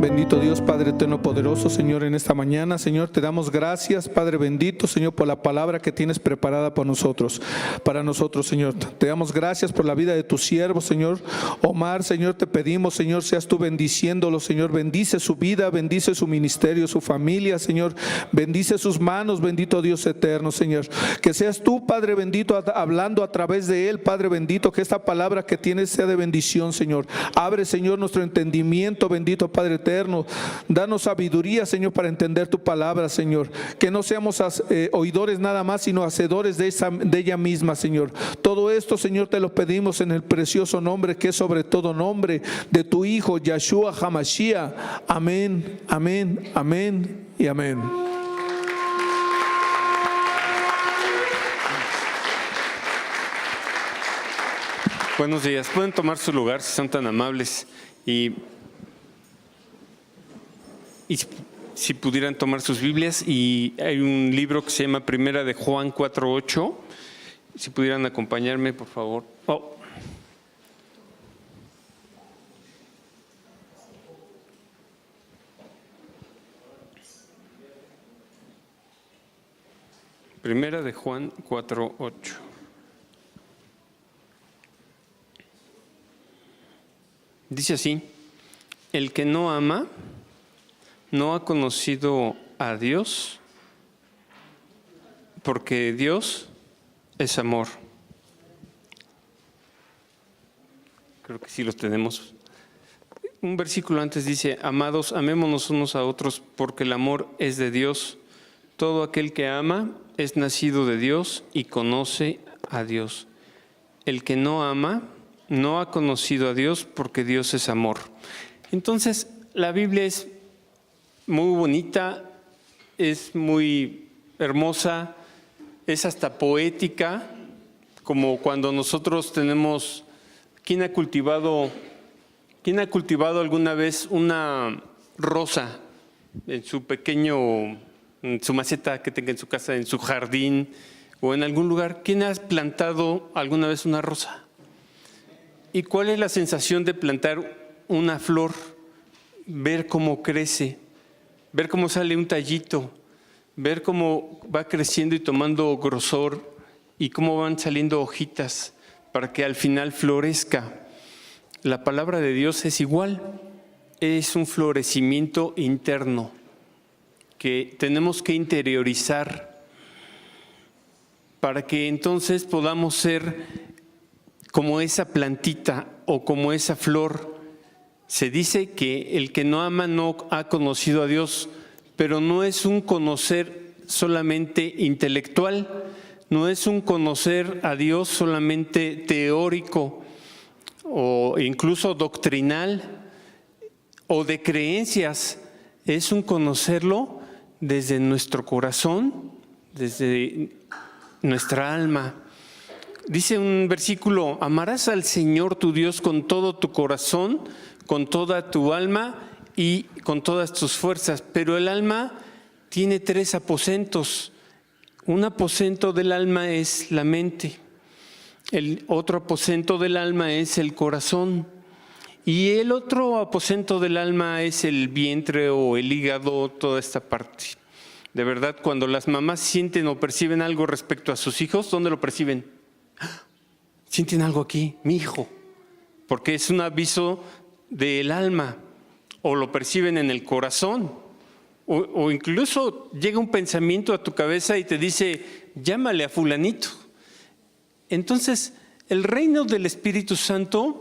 Bendito Dios, Padre eterno poderoso, Señor, en esta mañana, Señor, te damos gracias, Padre bendito, Señor, por la palabra que tienes preparada para nosotros, Señor. Te damos gracias por la vida de tu siervo, Señor Omar, Señor, te pedimos, Señor, seas tú bendiciéndolo, Señor, bendice su vida, bendice su ministerio, su familia, Señor, bendice sus manos, bendito Dios eterno, Señor, que seas tú, Padre bendito, hablando a través de él, Padre bendito, que esta palabra que tienes sea de bendición, Señor. Abre, Señor, nuestro entendimiento, bendito Padre eterno. Danos sabiduría, Señor, para entender tu palabra, Señor. Que no seamos oidores nada más, sino hacedores de ella misma, Señor. Todo esto, Señor, te lo pedimos en el precioso nombre que es sobre todo nombre de tu Hijo, Yeshua HaMashiach. Amén, amén, amén y amén. Buenos días. Pueden tomar su lugar si son tan amables y si pudieran tomar sus Biblias, y hay un libro que se llama Primera de Juan 4:8. Si pudieran acompañarme, por favor. Primera de Juan 4:8. Dice así: el que no ama no ha conocido a Dios, porque Dios es amor. Creo que sí los tenemos. Un versículo antes dice: amados, amémonos unos a otros, porque el amor es de Dios. Todo aquel que ama es nacido de Dios y conoce a Dios. El que no ama no ha conocido a Dios, porque Dios es amor. Entonces, la Biblia es muy bonita, es muy hermosa, es hasta poética, como cuando nosotros tenemos… ¿Quién ha cultivado alguna vez una rosa en su maceta que tenga en su casa, en su jardín o en algún lugar? ¿Quién ha plantado alguna vez una rosa? ¿Y cuál es la sensación de plantar una flor? Ver cómo crece, ver cómo sale un tallito, ver cómo va creciendo y tomando grosor y cómo van saliendo hojitas para que al final florezca. La palabra de Dios es igual, es un florecimiento interno que tenemos que interiorizar para que entonces podamos ser como esa plantita o como esa flor. Se dice que el que no ama no ha conocido a Dios, pero no es un conocer solamente intelectual, no es un conocer a Dios solamente teórico o incluso doctrinal o de creencias, es un conocerlo desde nuestro corazón, desde nuestra alma. Dice un versículo: amarás al Señor tu Dios con todo tu corazón, con toda tu alma y con todas tus fuerzas. Pero el alma tiene 3 aposentos. Un aposento del alma es la mente. El otro aposento del alma es el corazón. Y el otro aposento del alma es el vientre o el hígado, toda esta parte. De verdad, cuando las mamás sienten o perciben algo respecto a sus hijos, ¿dónde lo perciben? Sienten algo aquí, mi hijo, porque es un aviso del alma, o lo perciben en el corazón, o incluso llega un pensamiento a tu cabeza y te dice: llámale a fulanito. Entonces, el reino del Espíritu Santo,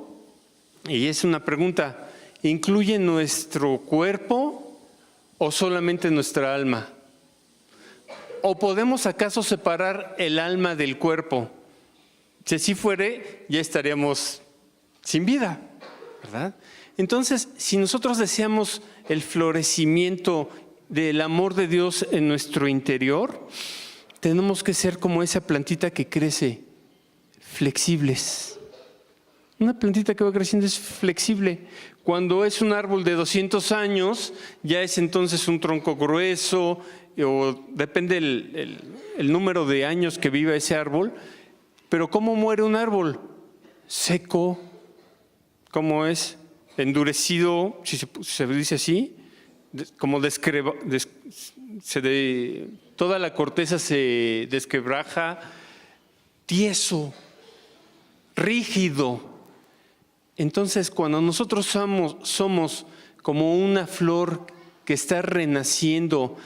y es una pregunta, ¿incluye nuestro cuerpo o solamente nuestra alma? ¿O podemos acaso separar el alma del cuerpo? Si así fuere, ya estaríamos sin vida, ¿verdad? Entonces, si nosotros deseamos el florecimiento del amor de Dios en nuestro interior, tenemos que ser como esa plantita que crece, flexibles. Una plantita que va creciendo es flexible. Cuando es un árbol de 200 años, ya es entonces un tronco grueso, o depende el número de años que viva ese árbol. Pero ¿cómo muere un árbol? Seco. ¿Cómo es? endurecido, si se dice así, como toda la corteza se desquebraja, tieso, rígido. Entonces, cuando nosotros somos como una flor que está renaciendo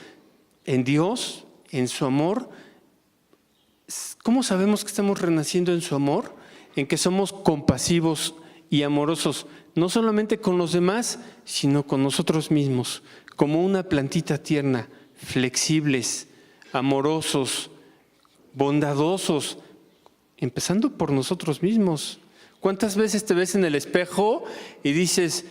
en Dios, en su amor, ¿cómo sabemos que estamos renaciendo en su amor? En que somos compasivos y amorosos, no solamente con los demás, sino con nosotros mismos, como una plantita tierna, flexibles, amorosos, bondadosos, empezando por nosotros mismos. ¿Cuántas veces te ves en el espejo y dices,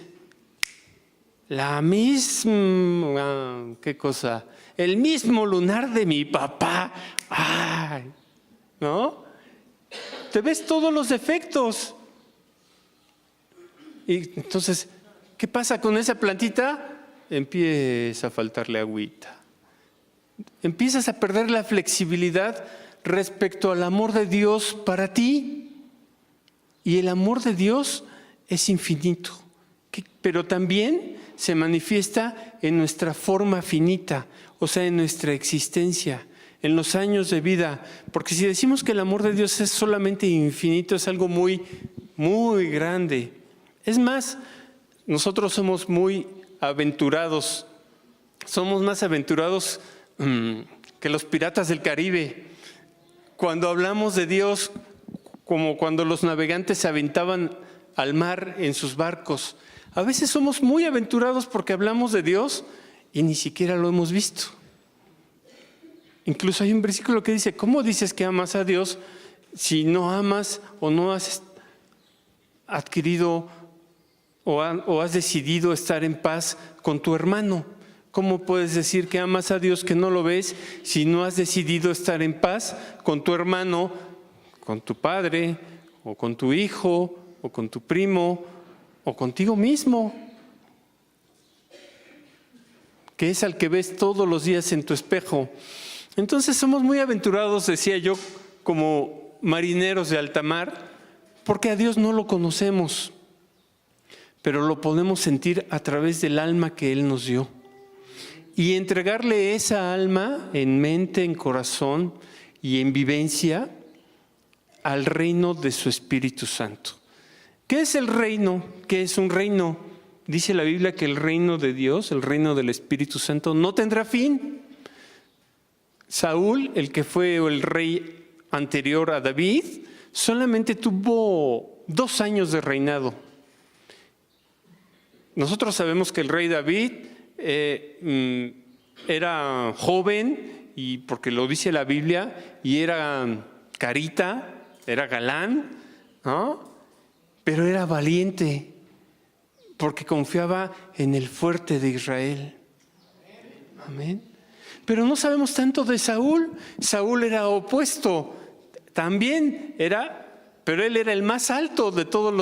la misma, qué cosa, el mismo lunar de mi papá? ¡Ay! ¿No? Te ves todos los defectos. Y entonces, ¿qué pasa con esa plantita? Empieza a faltarle agüita. Empiezas a perder la flexibilidad respecto al amor de Dios para ti. Y el amor de Dios es infinito, pero también se manifiesta en nuestra forma finita, o sea, en nuestra existencia, en los años de vida. Porque si decimos que el amor de Dios es solamente infinito, es algo muy, muy grande. Es más, nosotros somos muy aventurados, somos más aventurados que los piratas del Caribe. Cuando hablamos de Dios, como cuando los navegantes se aventaban al mar en sus barcos, a veces somos muy aventurados porque hablamos de Dios y ni siquiera lo hemos visto. Incluso hay un versículo que dice, ¿cómo dices que amas a Dios si no amas o no has adquirido o has decidido estar en paz con tu hermano? ¿Cómo puedes decir que amas a Dios que no lo ves si no has decidido estar en paz con tu hermano, con tu padre, o con tu hijo, o con tu primo, o contigo mismo, que es al que ves todos los días en tu espejo? Entonces somos muy aventurados, decía yo, como marineros de alta mar, porque a Dios no lo conocemos, pero lo podemos sentir a través del alma que Él nos dio. Y entregarle esa alma en mente, en corazón y en vivencia al reino de su Espíritu Santo. ¿Qué es el reino? ¿Qué es un reino? Dice la Biblia que el reino de Dios, el reino del Espíritu Santo, no tendrá fin. Saúl, el que fue el rey anterior a David, solamente tuvo 2 años de reinado. Nosotros sabemos que el rey David era joven, y porque lo dice la Biblia, y era carita, era galán, ¿no? Pero era valiente, porque confiaba en el fuerte de Israel. Amén. Pero no sabemos tanto de Saúl. Saúl era opuesto, también era, pero él era el más alto de todas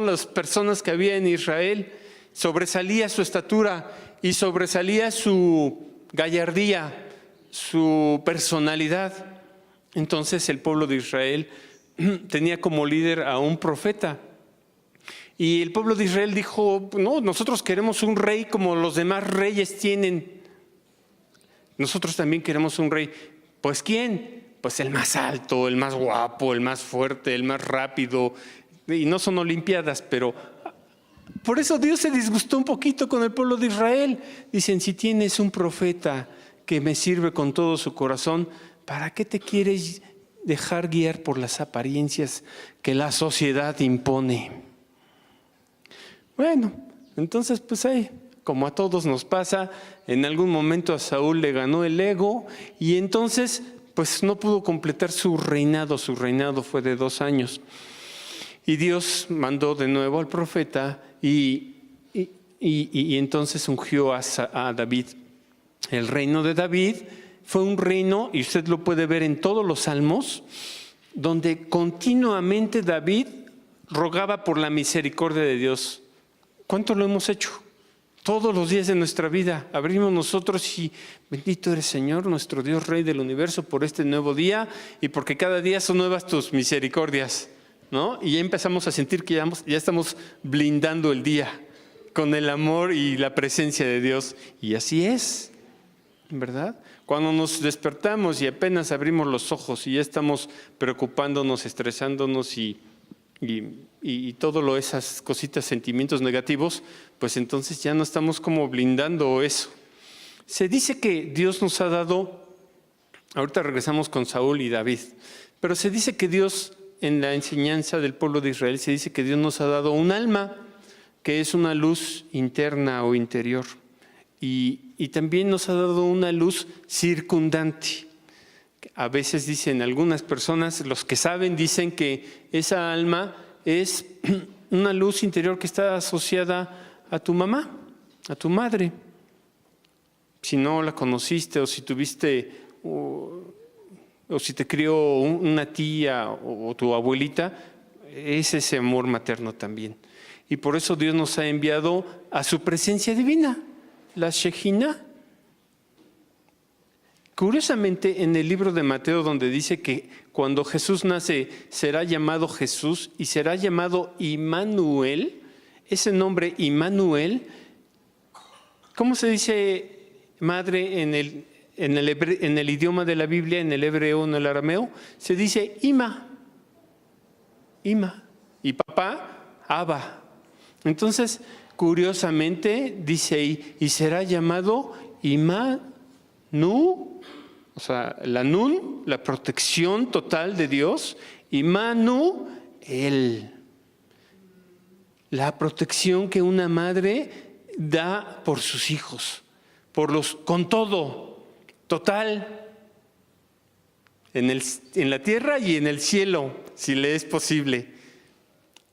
las personas que había en Israel. Sobresalía su estatura y sobresalía su gallardía, su personalidad. Entonces el pueblo de Israel tenía como líder a un profeta. Y el pueblo de Israel dijo, no, nosotros queremos un rey como los demás reyes tienen. Nosotros también queremos un rey. ¿Pues quién? Pues el más alto, el más guapo, el más fuerte, el más rápido. Y no son olimpiadas, pero por eso Dios se disgustó un poquito con el pueblo de Israel. Dicen, si tienes un profeta que me sirve con todo su corazón, ¿para qué te quieres dejar guiar por las apariencias que la sociedad impone? Bueno, entonces pues ahí, como a todos nos pasa, en algún momento a Saúl le ganó el ego y entonces pues no pudo completar su reinado. Su reinado fue de 2 años. Y Dios mandó de nuevo al profeta y entonces ungió a David. El reino de David fue un reino, y usted lo puede ver en todos los salmos, donde continuamente David rogaba por la misericordia de Dios. ¿Cuánto lo hemos hecho? Todos los días de nuestra vida abrimos nosotros y bendito eres Señor, nuestro Dios, Rey del universo, por este nuevo día y porque cada día son nuevas tus misericordias. ¿no? Y ya empezamos a sentir que ya estamos blindando el día con el amor y la presencia de Dios. Y así es, ¿verdad? Cuando nos despertamos y apenas abrimos los ojos y ya estamos preocupándonos, estresándonos y esas cositas, sentimientos negativos, pues entonces ya no estamos como blindando eso. Se dice que Dios nos ha dado, ahorita regresamos con Saúl y David, pero se dice que Dios, en la enseñanza del pueblo de Israel, se dice que Dios nos ha dado un alma, que es una luz interna o interior. Y también nos ha dado una luz circundante. A veces dicen algunas personas, los que saben, dicen que esa alma es una luz interior que está asociada a tu mamá, a tu madre. Si no la conociste o si tuviste, o si te crió una tía o tu abuelita, es ese amor materno también. Y por eso Dios nos ha enviado a su presencia divina, la Shejina. Curiosamente, en el libro de Mateo, donde dice que cuando Jesús nace será llamado Jesús y será llamado Immanuel, ese nombre Immanuel, ¿cómo se dice madre en el idioma de la Biblia, en el hebreo, en el arameo? Se dice Ima. Y papá, Abba. Entonces, curiosamente, dice ahí, y será llamado Imanu, o sea, la Nun, la protección total de Dios, Imanu, Él. La protección que una madre da por sus hijos, con todo, total, en la tierra y en el cielo, si le es posible.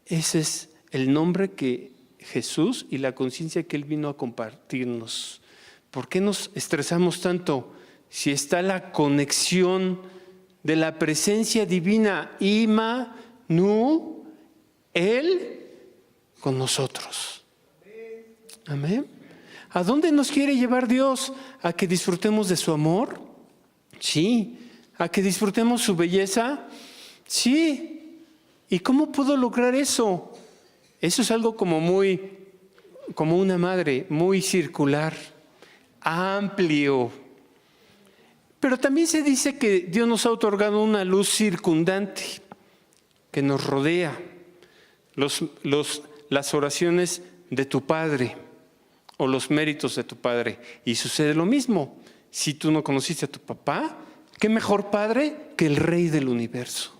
Ese es el nombre que Jesús y la conciencia que Él vino a compartirnos. ¿Por qué nos estresamos tanto? Si está la conexión de la presencia divina, Imanu, Él con nosotros. Amén. ¿A dónde nos quiere llevar Dios? ¿A que disfrutemos de su amor? Sí. ¿A que disfrutemos su belleza? Sí. ¿Y cómo puedo lograr eso? Eso es algo como una madre, muy circular, amplio. Pero también se dice que Dios nos ha otorgado una luz circundante que nos rodea. Las oraciones de tu Padre o los méritos de tu Padre. Y sucede lo mismo. Si tú no conociste a tu papá, ¿qué mejor padre que el Rey del universo?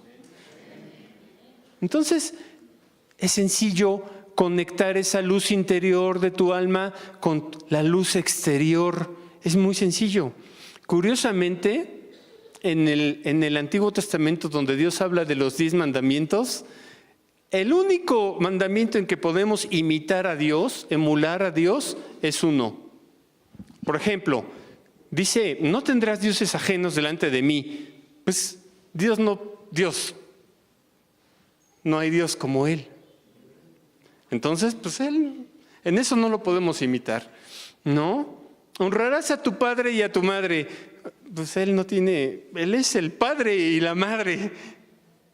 Entonces, es sencillo conectar esa luz interior de tu alma con la luz exterior. Es muy sencillo. Curiosamente, en el Antiguo Testamento, donde Dios habla de los 10 mandamientos, el único mandamiento en que podemos imitar a Dios, emular a Dios, es uno. Por ejemplo, dice, no tendrás dioses ajenos delante de mí. Pues Dios, no hay Dios como Él. Entonces, pues en eso no lo podemos imitar, ¿no? Honrarás a tu padre y a tu madre. Pues Él es el padre y la madre.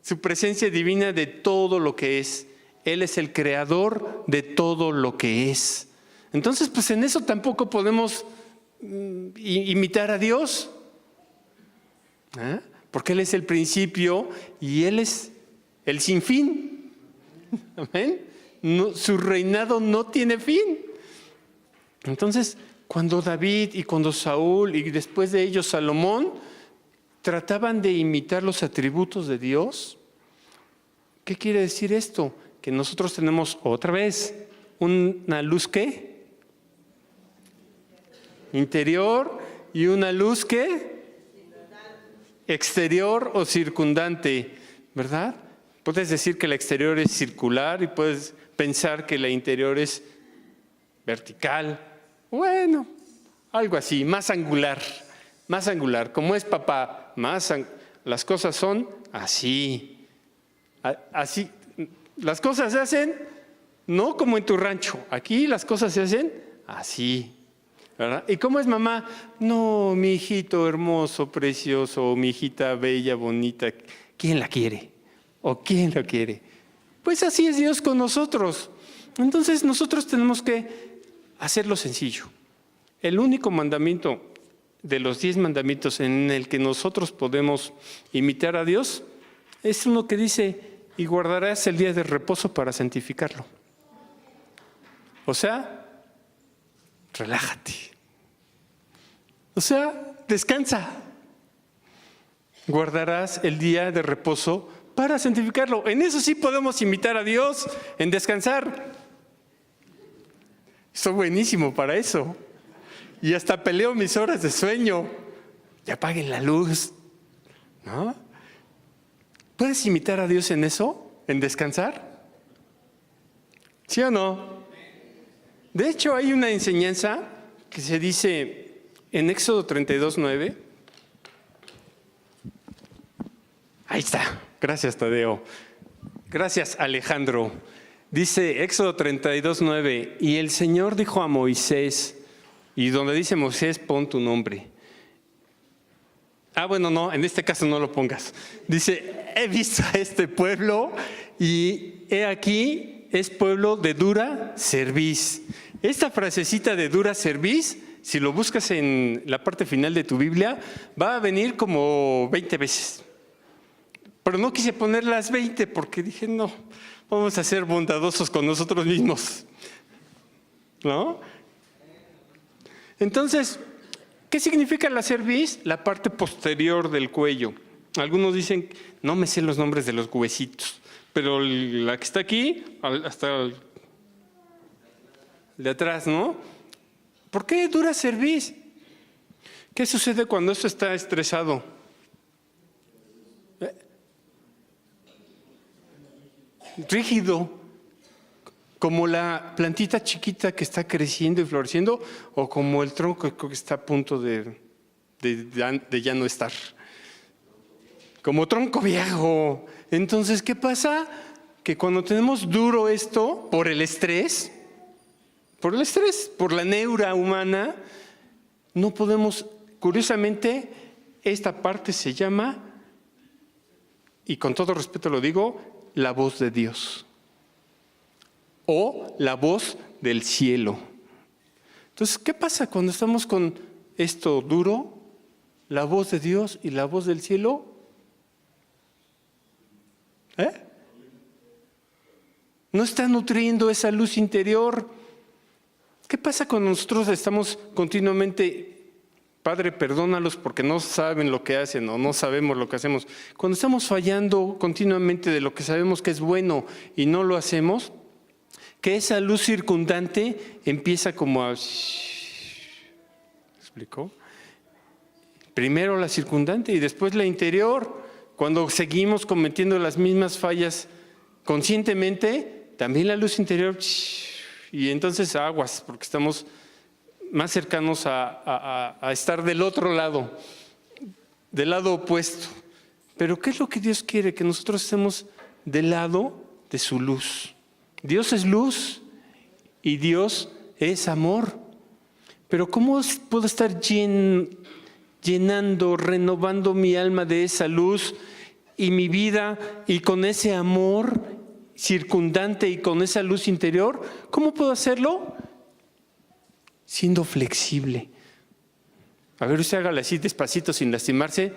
Su presencia divina de todo lo que es. Él es el creador de todo lo que es. Entonces, pues en eso tampoco podemos imitar a Dios. Porque Él es el principio y Él es el sin fin. Amén. Su reinado no tiene fin. Entonces, cuando David y cuando Saúl y después de ellos Salomón trataban de imitar los atributos de Dios, ¿qué quiere decir esto? Que nosotros tenemos otra vez una luz ¿qué? Interior y una luz ¿qué? Exterior o circundante, ¿verdad? Puedes decir que la exterior es circular y puedes pensar que la interior es vertical. Bueno, algo así, más angular. Como es papá, las cosas son así. Así, las cosas se hacen no como en tu rancho. Aquí las cosas se hacen así, ¿verdad? ¿Y cómo es mamá? No, mi hijito hermoso, precioso, mi hijita bella, bonita. ¿Quién la quiere? ¿O quién lo quiere? Pues así es Dios con nosotros. Entonces nosotros tenemos que hacerlo sencillo. El único mandamiento de los 10 mandamientos en el que nosotros podemos imitar a Dios es uno que dice: y guardarás el día de reposo para santificarlo. O sea, relájate. O sea, descansa. Guardarás el día de reposo para santificarlo. En eso sí podemos imitar a Dios, en descansar. Estoy buenísimo para eso. Y hasta peleo mis horas de sueño. Ya apaguen la luz, ¿no? ¿Puedes imitar a Dios en eso? ¿En descansar? ¿Sí o no? De hecho, hay una enseñanza que se dice en Éxodo 32:9. Ahí está. Gracias, Tadeo. Gracias, Alejandro. Dice Éxodo 32:9. Y el Señor dijo a Moisés, y donde dice Moisés, pon tu nombre. Bueno, no, en este caso no lo pongas. Dice: he visto a este pueblo y he aquí es pueblo de dura cerviz. Esta frasecita de dura cerviz, si lo buscas en la parte final de tu Biblia, va a venir como 20 veces. Pero no quise poner las 20 porque dije, no, vamos a ser bondadosos con nosotros mismos, ¿no? Entonces, ¿qué significa la cerviz? La parte posterior del cuello. Algunos dicen, no me sé los nombres de los huesitos, pero la que está aquí, hasta el de atrás, ¿no? ¿Por qué dura cerviz? ¿Qué sucede cuando esto está estresado? Rígido, como la plantita chiquita que está creciendo y floreciendo, o como el tronco que está a punto de ya no estar. Como tronco viejo. Entonces, ¿qué pasa? Que cuando tenemos duro esto, por el estrés, por la neura humana, no podemos, curiosamente, esta parte se llama, y con todo respeto lo digo, la voz de Dios o la voz del cielo. Entonces, ¿qué pasa cuando estamos con esto duro? La voz de Dios y la voz del cielo. No está nutriendo esa luz interior. ¿Qué pasa cuando nosotros estamos continuamente, Padre, perdónalos porque no saben lo que hacen o no sabemos lo que hacemos? Cuando estamos fallando continuamente de lo que sabemos que es bueno y no lo hacemos, que esa luz circundante empieza como a... ¿Me explicó? Primero la circundante y después la interior. Cuando seguimos cometiendo las mismas fallas conscientemente, también la luz interior... Y entonces aguas, porque estamos más cercanos a estar del otro lado, del lado opuesto. Pero ¿qué es lo que Dios quiere? Que nosotros estemos del lado de su luz. Dios es luz y Dios es amor. Pero ¿cómo puedo estar llenando, renovando mi alma de esa luz y mi vida y con ese amor circundante y con esa luz interior? ¿Cómo puedo hacerlo? Siendo flexible. A ver, usted hágale así despacito sin lastimarse.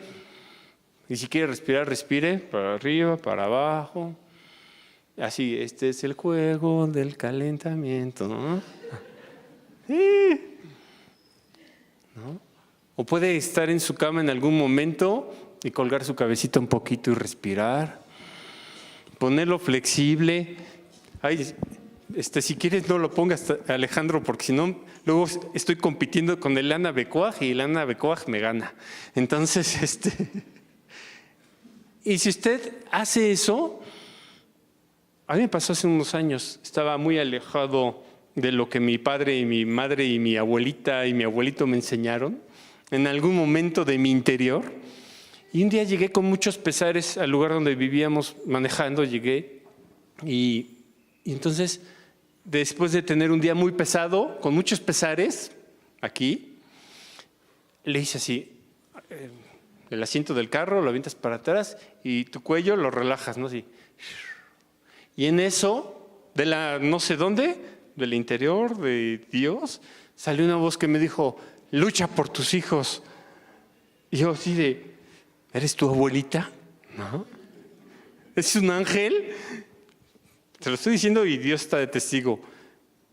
Y si quiere respirar, respire para arriba, para abajo. Así, este es el juego del calentamiento, ¿no? Sí. ¿No? O puede estar en su cama en algún momento y colgar su cabecita un poquito y respirar. Ponerlo flexible. Ay, si quieres no lo pongas, Alejandro, porque si no, luego estoy compitiendo con el Ana Becoaj y el Ana Becoaj me gana. Entonces, y si usted hace eso, a mí me pasó hace unos años, estaba muy alejado de lo que mi padre y mi madre y mi abuelita y mi abuelito me enseñaron en algún momento de mi interior. Y un día llegué con muchos pesares al lugar donde vivíamos manejando, llegué y entonces, después de tener un día muy pesado, con muchos pesares, aquí, le hice así, el asiento del carro lo avientas para atrás y tu cuello lo relajas, ¿no? Así. Y en eso, de la no sé dónde, del interior de Dios, salió una voz que me dijo, lucha por tus hijos. Y yo así de, ¿eres tu abuelita? ¿No? ¿Es un ángel? Te lo estoy diciendo y Dios está de testigo.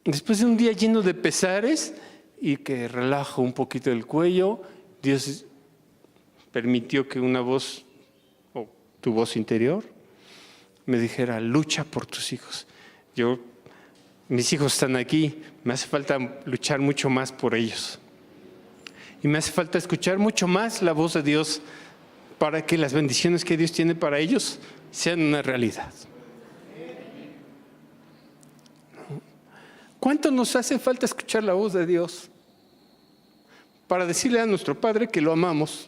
Después de un día lleno de pesares y que relajo un poquito el cuello, Dios permitió que una voz, o tu voz interior, me dijera, lucha por tus hijos. Mis hijos están aquí, me hace falta luchar mucho más por ellos. Y me hace falta escuchar mucho más la voz de Dios para que las bendiciones que Dios tiene para ellos sean una realidad. ¿Cuánto nos hace falta escuchar la voz de Dios para decirle a nuestro Padre que lo amamos?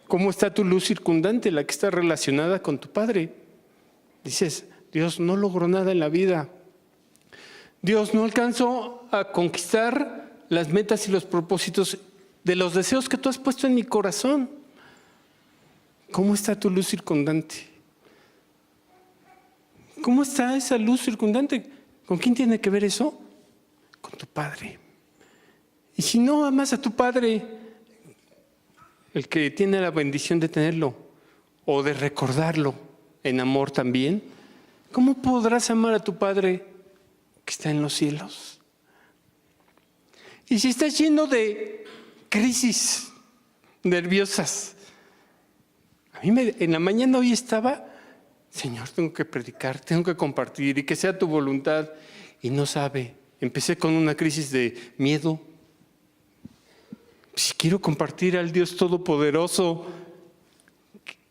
¿Cómo está tu luz circundante, la que está relacionada con tu Padre? Dices, Dios, no logró nada en la vida. Dios, no alcanzó a conquistar las metas y los propósitos de los deseos que tú has puesto en mi corazón. ¿Cómo está tu luz circundante? ¿Cómo está esa luz circundante? ¿Con quién tiene que ver eso? Con tu Padre. Y si no amas a tu Padre, el que tiene la bendición de tenerlo o de recordarlo en amor también, ¿cómo podrás amar a tu Padre que está en los cielos? Y si estás lleno de crisis nerviosas, a mí en la mañana hoy estaba, Señor, tengo que predicar, tengo que compartir y que sea tu voluntad. Y no sabe, empecé con una crisis de miedo. Si quiero compartir al Dios Todopoderoso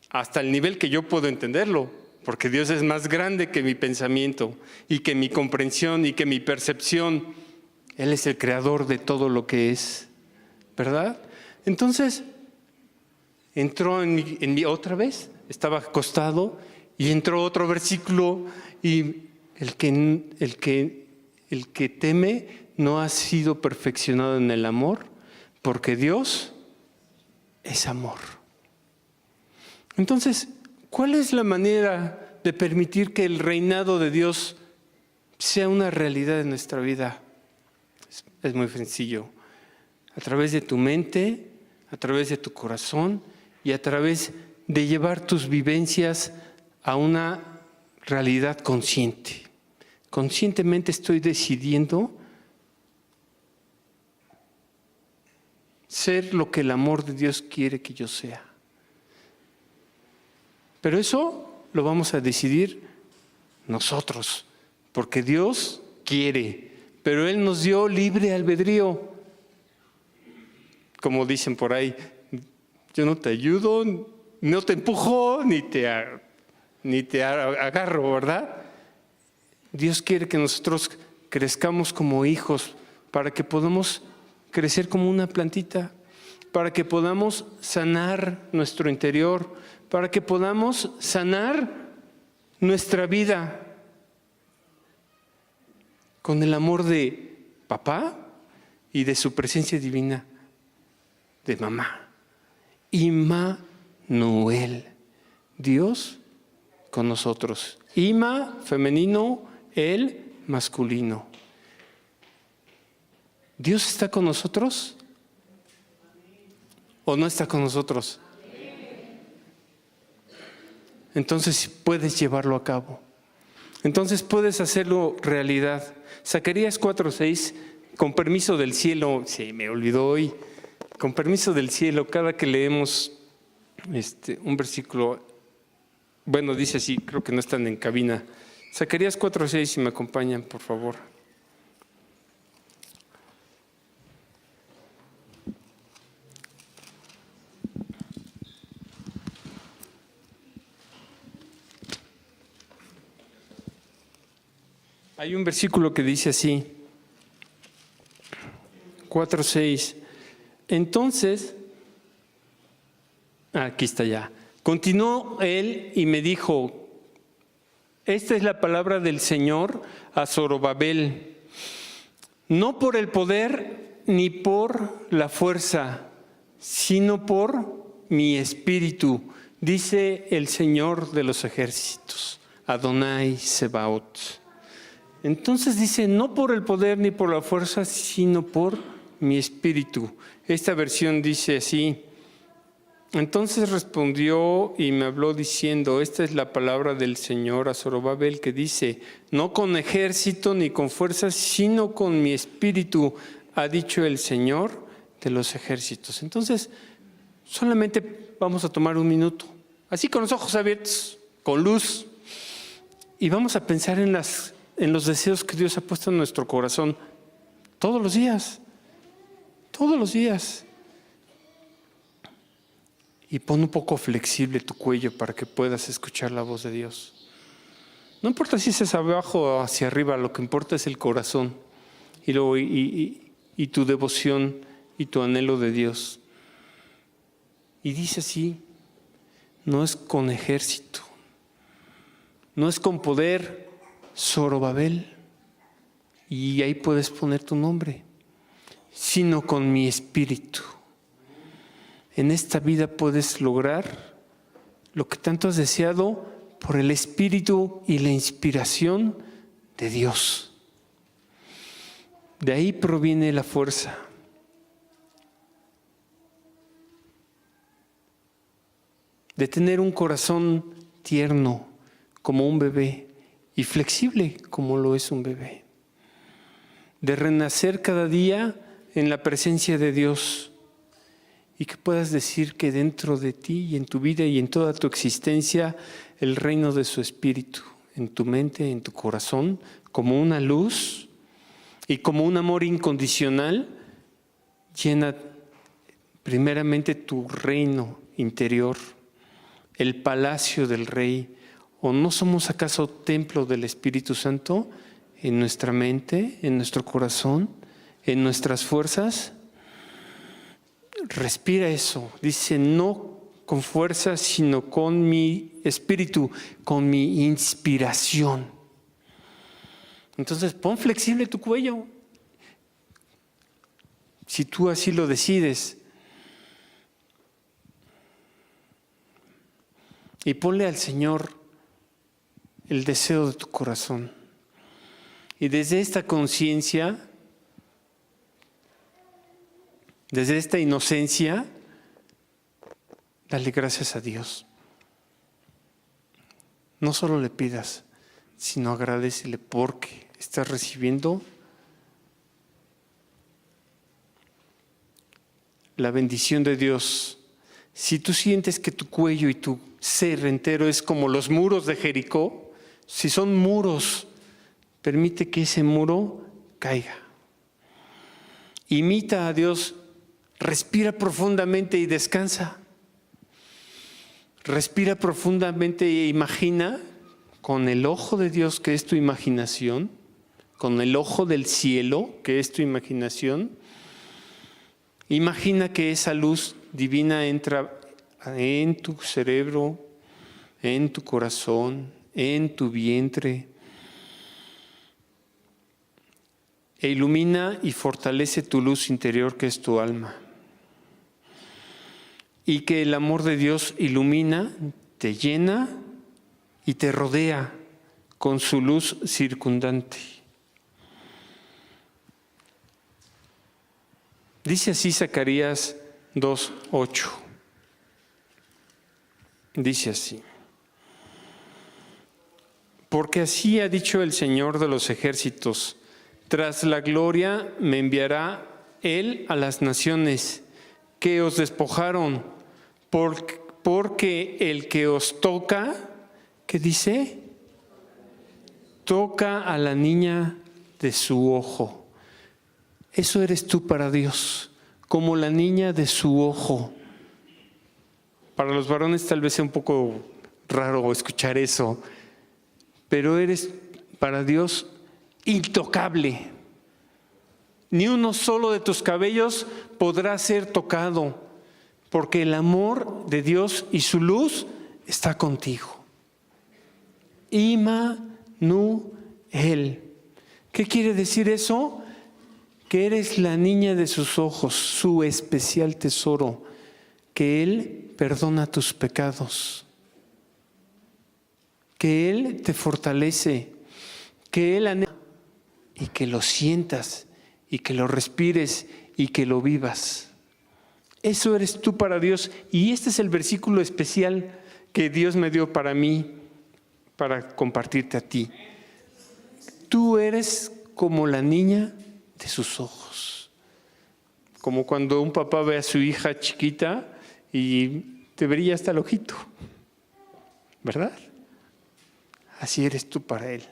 hasta el nivel que yo puedo entenderlo, porque Dios es más grande que mi pensamiento y que mi comprensión y que mi percepción. Él es el creador de todo lo que es, ¿verdad? Entonces, entró en mí otra vez, estaba acostado y entró otro versículo y el que teme no ha sido perfeccionado en el amor, porque Dios es amor. Entonces, ¿cuál es la manera de permitir que el reinado de Dios sea una realidad en nuestra vida? Es muy sencillo. A través de tu mente, a través de tu corazón y a través de llevar tus vivencias a una realidad consciente. Conscientemente estoy decidiendo ser lo que el amor de Dios quiere que yo sea. Pero eso lo vamos a decidir nosotros, porque Dios quiere, pero Él nos dio libre albedrío. Como dicen por ahí, yo no te ayudo, no te empujo, ni te agarro, ¿verdad? Dios quiere que nosotros crezcamos como hijos para que podamos crecer como una plantita, para que podamos sanar nuestro interior, para que podamos sanar nuestra vida con el amor de papá y de su presencia divina de mamá. Immanuel, Dios con nosotros. Ima, femenino, el, masculino. ¿Dios está con nosotros? ¿O no está con nosotros? Entonces puedes llevarlo a cabo. Entonces puedes hacerlo realidad. Zacarías 4:6, con permiso del cielo, me olvidó hoy, con permiso del cielo, cada que leemos un versículo, bueno, dice así, creo que no están en cabina. Zacarías 4:6, si me acompañan, por favor. Hay un versículo que dice así, 4:6. Entonces, aquí está ya. Continuó él y me dijo, esta es la palabra del Señor a Zorobabel, no por el poder ni por la fuerza, sino por mi espíritu, dice el Señor de los ejércitos, Adonai Sebaot. Entonces dice, no por el poder ni por la fuerza, sino por mi espíritu. Esta versión dice así: entonces respondió y me habló diciendo, esta es la palabra del Señor a Zorobabel, que dice, no con ejército ni con fuerza, sino con mi espíritu, ha dicho el Señor de los ejércitos. Entonces, solamente vamos a tomar un minuto, así con los ojos abiertos, con luz, y vamos a pensar en los deseos que Dios ha puesto en nuestro corazón todos los días. Todos los días. Y pon un poco flexible tu cuello para que puedas escuchar la voz de Dios. No importa si es abajo o hacia arriba, lo que importa es el corazón y tu devoción y tu anhelo de Dios. Y dice así, no es con ejército, no es con poder, Zorobabel, y ahí puedes poner tu nombre, sino con mi espíritu. En esta vida puedes lograr lo que tanto has deseado por el espíritu y la inspiración de Dios. De ahí proviene la fuerza. De tener un corazón tierno como un bebé y flexible como lo es un bebé. De renacer cada día en la presencia de Dios y que puedas decir que dentro de ti y en tu vida y en toda tu existencia el reino de su espíritu, en tu mente, en tu corazón, como una luz y como un amor incondicional, llena primeramente tu reino interior, el palacio del Rey. ¿O no somos acaso templo del Espíritu Santo en nuestra mente, en nuestro corazón, en nuestras fuerzas? Respira eso. Dice, no con fuerza, sino con mi espíritu, con mi inspiración. Entonces, pon flexible tu cuello. Si tú así lo decides. Y ponle al Señor el deseo de tu corazón. Y desde esta conciencia, desde esta inocencia, dale gracias a Dios. No solo le pidas, sino agradécele porque estás recibiendo la bendición de Dios. Si tú sientes que tu cuello y tu ser entero es como los muros de Jericó, si son muros, permite que ese muro caiga. Imita a Dios, respira profundamente y descansa. Respira profundamente e imagina con el ojo de Dios, que es tu imaginación, con el ojo del cielo, que es tu imaginación. Imagina que esa luz divina entra en tu cerebro, en tu corazón, en tu vientre, e ilumina y fortalece tu luz interior, que es tu alma. Y que el amor de Dios ilumina, te llena y te rodea con su luz circundante. Dice así Zacarías 2:8. Dice así: porque así ha dicho el Señor de los ejércitos, tras la gloria me enviará Él a las naciones que os despojaron, porque el que os toca, ¿qué dice? Toca a la niña de su ojo. Eso eres tú para Dios, como la niña de su ojo. Para los varones tal vez sea un poco raro escuchar eso, pero eres para Dios intocable. Ni uno solo de tus cabellos podrá ser tocado, porque el amor de Dios y su luz está contigo. Immanuel. ¿Qué quiere decir eso? Que eres la niña de sus ojos, su especial tesoro, que Él perdona tus pecados, que Él te fortalece, que Él anhela y que lo sientas y que lo respires y que lo vivas. Eso eres tú para Dios. Y este es el versículo especial que Dios me dio para mí, para compartirte a ti. Tú eres como la niña de sus ojos. Como cuando un papá ve a su hija chiquita y te brilla hasta el ojito, ¿verdad? Así eres tú para Él.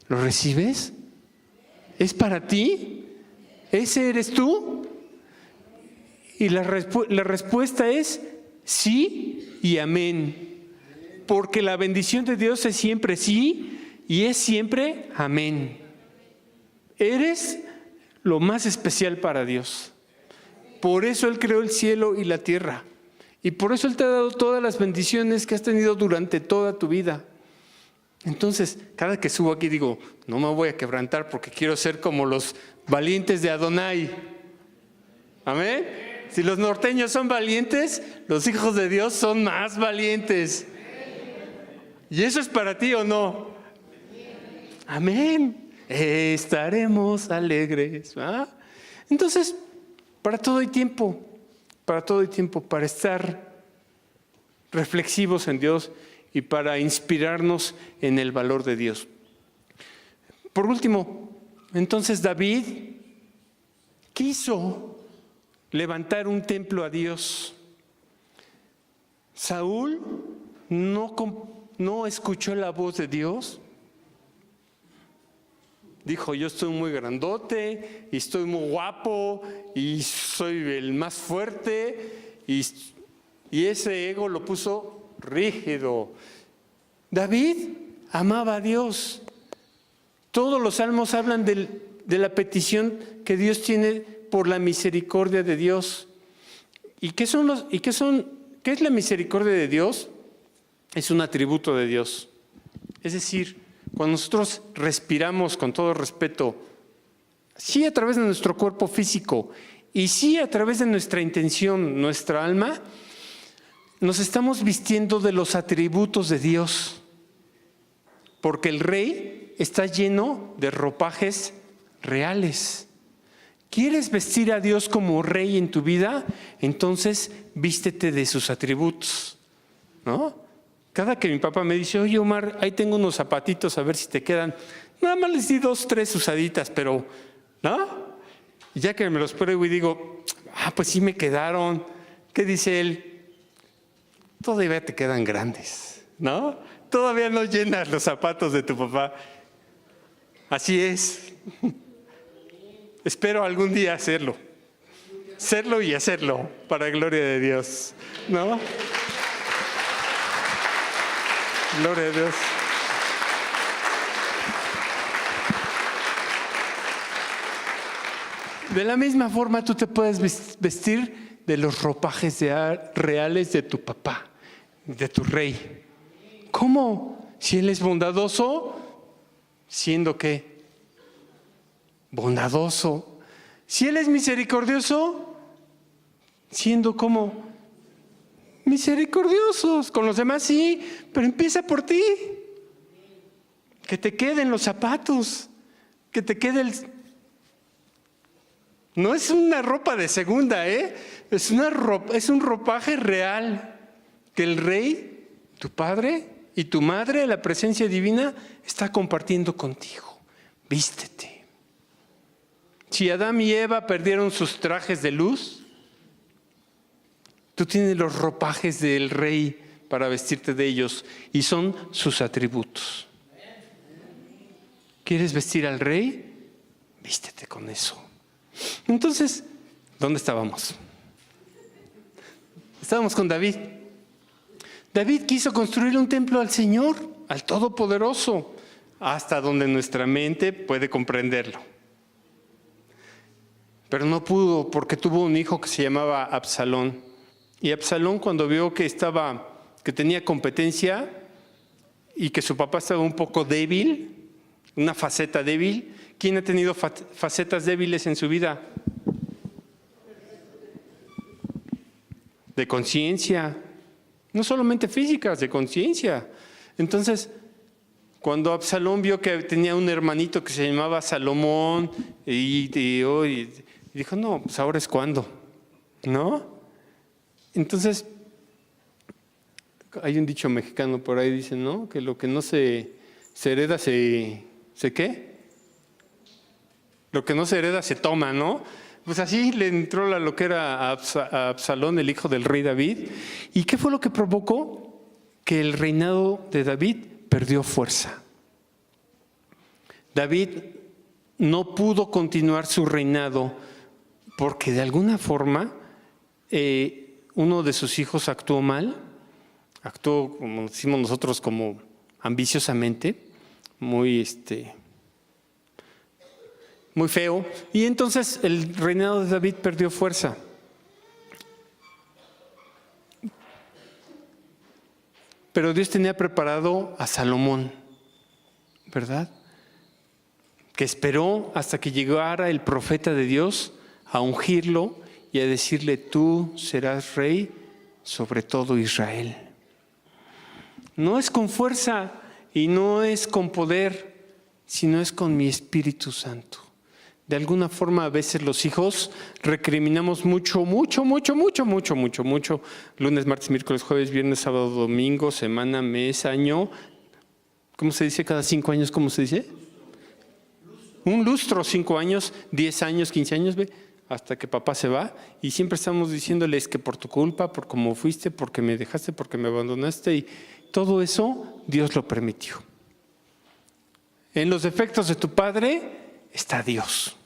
¿Lo recibes? ¿Es para ti? ¿Ese eres tú? Y la respuesta es sí y amén. Porque la bendición de Dios es siempre sí y es siempre amén. Eres lo más especial para Dios. Por eso Él creó el cielo y la tierra. Y por eso Él te ha dado todas las bendiciones que has tenido durante toda tu vida. Entonces, cada que subo aquí digo, no me voy a quebrantar porque quiero ser como los valientes de Adonai. ¿Amén? Si los norteños son valientes, los hijos de Dios son más valientes. ¿Y eso es para ti o no? Amén. Estaremos alegres. ¿Ah? Entonces, para todo hay tiempo, para estar reflexivos en Dios y para inspirarnos en el valor de Dios. Por último, entonces David quiso levantar un templo a Dios. Saúl no escuchó la voz de Dios. Dijo, yo estoy muy grandote y estoy muy guapo y soy el más fuerte, y ese ego lo puso rígido. David amaba a Dios. Todos los salmos hablan de la petición que Dios tiene por la misericordia de Dios. ¿Y qué es la misericordia de Dios? Es un atributo de Dios. Es decir, cuando nosotros respiramos con todo respeto, sí a través de nuestro cuerpo físico y sí a través de nuestra intención, nuestra alma, nos estamos vistiendo de los atributos de Dios, porque el rey está lleno de ropajes reales. ¿Quieres vestir a Dios como rey en tu vida? Entonces vístete de sus atributos, ¿no? Cada que mi papá me dice, oye Omar, ahí tengo unos zapatitos, a ver si te quedan. Nada más les di 2, 3 usaditas, pero, ¿no? Y ya que me los pruebo y digo, pues sí me quedaron. ¿Qué dice él? Todavía te quedan grandes, ¿no? Todavía no llenas los zapatos de tu papá. Así es. Espero algún día hacerlo. Serlo y hacerlo para gloria de Dios, ¿no? Gloria a Dios. De la misma forma tú te puedes vestir de los ropajes reales de tu papá, de tu rey. ¿Cómo? Si Él es bondadoso, ¿siendo qué? Bondadoso. Si Él es misericordioso, ¿siendo cómo? Misericordiosos. Con los demás sí, pero empieza por ti. Que te queden los zapatos, que te quede No es una ropa de segunda, es un ropaje real que el rey, tu padre y tu madre, la presencia divina, está compartiendo contigo. Vístete. Si Adán y Eva perdieron sus trajes de luz, tú tienes los ropajes del rey para vestirte de ellos y son sus atributos. ¿Quieres vestir al rey? Vístete con eso. Entonces, ¿dónde estábamos? Estábamos con David. David quiso construir un templo al Señor, al Todopoderoso, hasta donde nuestra mente puede comprenderlo. Pero no pudo porque tuvo un hijo que se llamaba Absalón. Y Absalón, cuando vio que tenía competencia y que su papá estaba un poco débil, una faceta débil. ¿Quién ha tenido facetas débiles en su vida? de conciencia, no solamente físicas, de conciencia. Entonces, cuando Absalón vio que tenía un hermanito que se llamaba Salomón y dijo, no, pues ahora es cuando, ¿no? Entonces, hay un dicho mexicano por ahí, dice, ¿no? Que lo que no se hereda, ¿se qué? Lo que no se hereda se toma, ¿no? Pues así le entró la loquera a Absalón, el hijo del rey David. ¿Y qué fue lo que provocó? Que el reinado de David perdió fuerza. David no pudo continuar su reinado porque de alguna forma uno de sus hijos actuó mal, actuó, como decimos nosotros, como ambiciosamente, muy feo, y entonces el reinado de David perdió fuerza. Pero Dios tenía preparado a Salomón, ¿verdad? Que esperó hasta que llegara el profeta de Dios a ungirlo y a decirle, tú serás rey sobre todo Israel. No es con fuerza y no es con poder, sino es con mi Espíritu Santo. De alguna forma a veces los hijos recriminamos mucho, lunes, martes, miércoles, jueves, viernes, sábado, domingo, semana, mes, año. ¿Cómo se dice cada 5 años? ¿Cómo se dice? Un lustro, 5 años, 10 años, 15 años, ve, hasta que papá se va. Y siempre estamos diciéndoles que por tu culpa, por cómo fuiste, porque me dejaste, porque me abandonaste. Y todo eso Dios lo permitió. En los defectos de tu padre está Dios,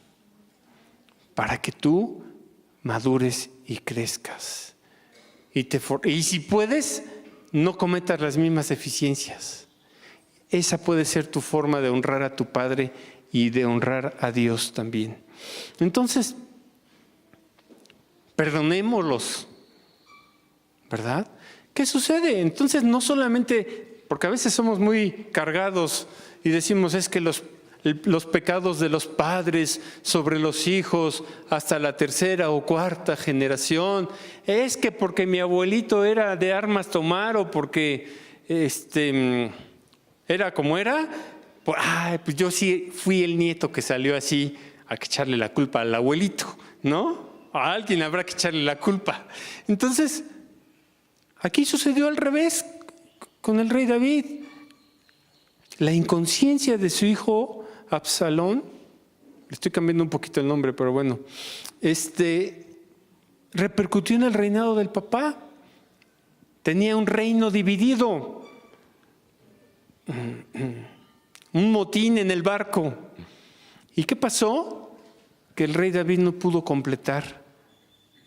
para que tú madures y crezcas. Y si puedes, no cometas las mismas deficiencias. Esa puede ser tu forma de honrar a tu padre y de honrar a Dios también. Entonces, perdonémoslos, ¿verdad? ¿Qué sucede? Entonces, no solamente, porque a veces somos muy cargados y decimos, es que los pecados de los padres sobre los hijos hasta la 3ª o 4ª generación, es que porque mi abuelito era de armas tomar o porque era como era, pues yo sí fui el nieto que salió así, a que echarle la culpa al abuelito, ¿no? A alguien habrá que echarle la culpa. Entonces, aquí sucedió al revés con el rey David. La inconsciencia de su hijo Absalón, le estoy cambiando un poquito el nombre, pero bueno, repercutió en el reinado del papá. Tenía un reino dividido, un motín en el barco. ¿Y qué pasó? Que el rey David no pudo completar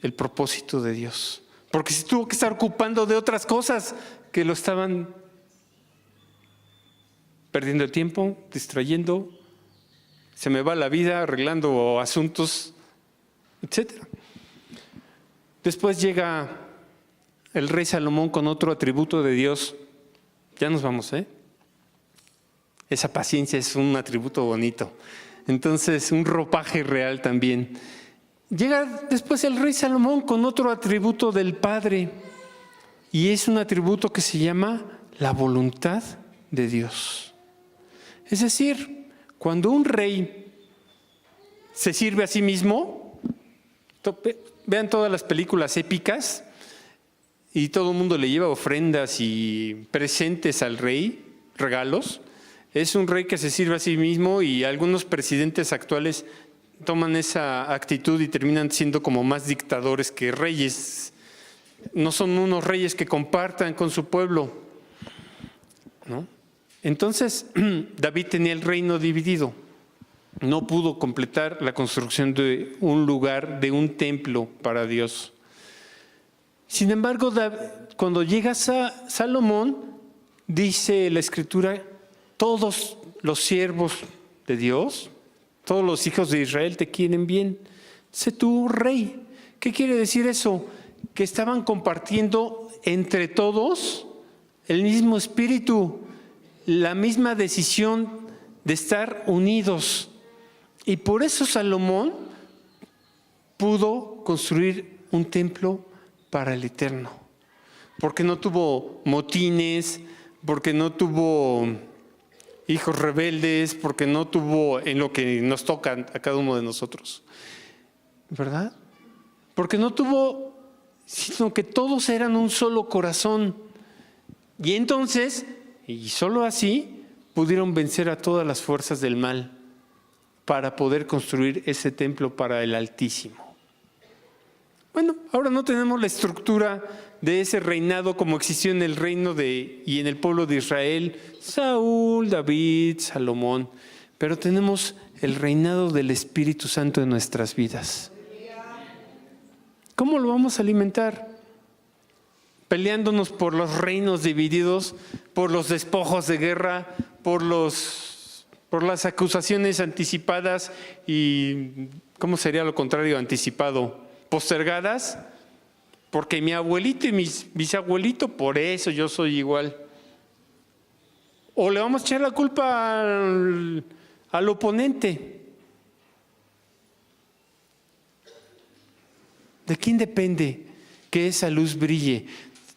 el propósito de Dios, porque se tuvo que estar ocupando de otras cosas que lo estaban perdiendo el tiempo, distrayendo. Se me va la vida arreglando asuntos, etc. Después llega el rey Salomón con otro atributo de Dios. Ya nos vamos, ¿eh? Esa paciencia es un atributo bonito. Entonces, un ropaje real también. Llega después el rey Salomón con otro atributo del Padre. Y es un atributo que se llama la voluntad de Dios. Es decir, cuando un rey se sirve a sí mismo, vean todas las películas épicas y todo el mundo le lleva ofrendas y presentes al rey, regalos. Es un rey que se sirve a sí mismo y algunos presidentes actuales toman esa actitud y terminan siendo como más dictadores que reyes. No son unos reyes que compartan con su pueblo, ¿no? Entonces, David tenía el reino dividido. No pudo completar la construcción de un lugar, de un templo para Dios. Sin embargo, cuando llega Salomón, dice la Escritura, todos los siervos de Dios, todos los hijos de Israel te quieren bien. Sé tú rey. ¿Qué quiere decir eso? Que estaban compartiendo entre todos el mismo espíritu, la misma decisión de estar unidos. Y por eso Salomón pudo construir un templo para el eterno. Porque no tuvo motines, porque no tuvo hijos rebeldes, porque no tuvo en lo que nos toca a cada uno de nosotros. ¿Verdad? Porque no tuvo, sino que todos eran un solo corazón. Y entonces, y solo así, pudieron vencer a todas las fuerzas del mal para poder construir ese templo para el Altísimo. Bueno, ahora no tenemos la estructura de ese reinado como existió en el reino y en el pueblo de Israel, Saúl, David, Salomón, pero tenemos el reinado del Espíritu Santo en nuestras vidas. ¿Cómo lo vamos a alimentar? Peleándonos por los reinos divididos, por los despojos de guerra, por las acusaciones anticipadas y, ¿cómo sería lo contrario anticipado? Postergadas, porque mi abuelito y mi bisabuelito, por eso yo soy igual. O le vamos a echar la culpa al oponente. ¿De quién depende que esa luz brille?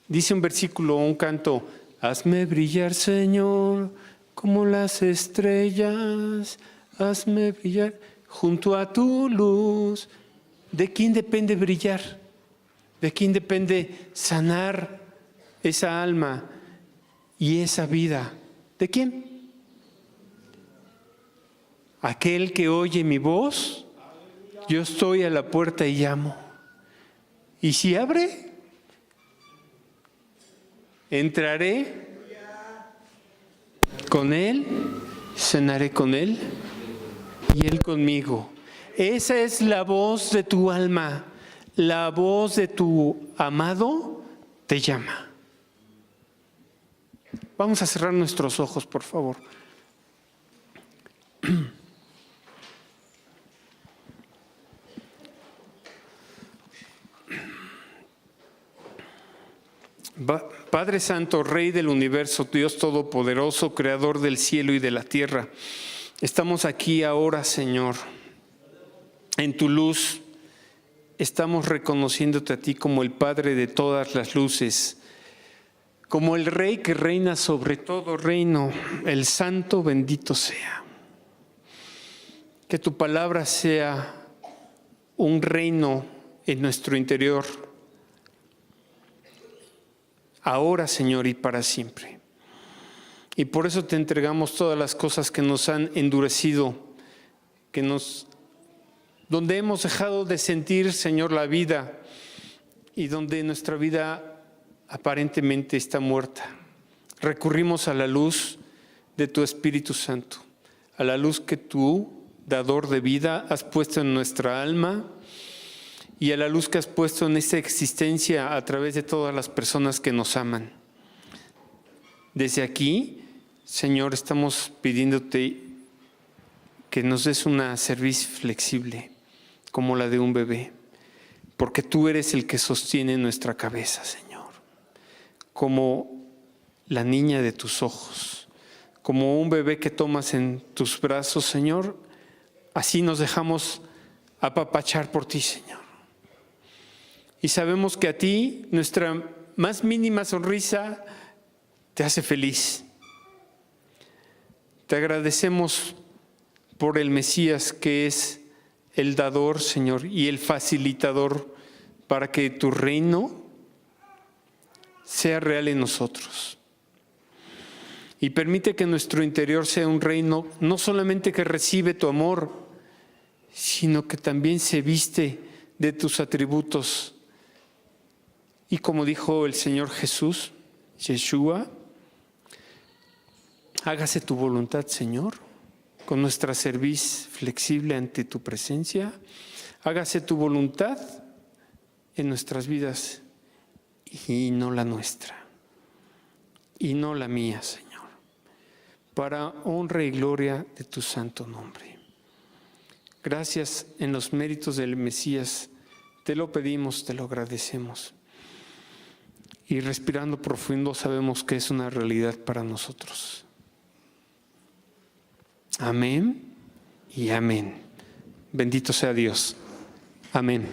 Dice un versículo, un canto: hazme brillar, Señor, como las estrellas, hazme brillar junto a tu luz. ¿De quién depende brillar? ¿De quién depende sanar esa alma y esa vida? ¿De quién? Aquel que oye mi voz, yo estoy a la puerta y llamo. Y si abre, entraré con él, cenaré con él y él conmigo. Esa es la voz de tu alma, la voz de tu amado te llama. Vamos a cerrar nuestros ojos, por favor. Padre Santo, Rey del universo, Dios Todopoderoso, Creador del cielo y de la tierra, estamos aquí ahora, Señor, en tu luz. Estamos reconociéndote a ti como el Padre de todas las luces, como el Rey que reina sobre todo reino, el Santo bendito sea. Que tu palabra sea un reino en nuestro interior, ahora, Señor, y para siempre. Y por eso te entregamos todas las cosas que nos han endurecido, donde hemos dejado de sentir, Señor, la vida y donde nuestra vida aparentemente está muerta. Recurrimos a la luz de tu Espíritu Santo, a la luz que tú, dador de vida, has puesto en nuestra alma y a la luz que has puesto en esta existencia a través de todas las personas que nos aman. Desde aquí, Señor, estamos pidiéndote que nos des una cerviz flexible, como la de un bebé, porque tú eres el que sostiene nuestra cabeza, Señor, como la niña de tus ojos, como un bebé que tomas en tus brazos, Señor, así nos dejamos apapachar por ti, Señor. Y sabemos que a ti, nuestra más mínima sonrisa te hace feliz. Te agradecemos por el Mesías, que es el dador, Señor, y el facilitador para que tu reino sea real en nosotros. Y permite que nuestro interior sea un reino no solamente que recibe tu amor, sino que también se viste de tus atributos. Y como dijo el Señor Jesús, Yeshua, hágase tu voluntad, Señor, con nuestra cerviz flexible ante tu presencia. Hágase tu voluntad en nuestras vidas y no la nuestra, y no la mía, Señor, para honra y gloria de tu santo nombre. Gracias en los méritos del Mesías, te lo pedimos, te lo agradecemos. Y respirando profundo sabemos que es una realidad para nosotros. Amén y amén. Bendito sea Dios. Amén.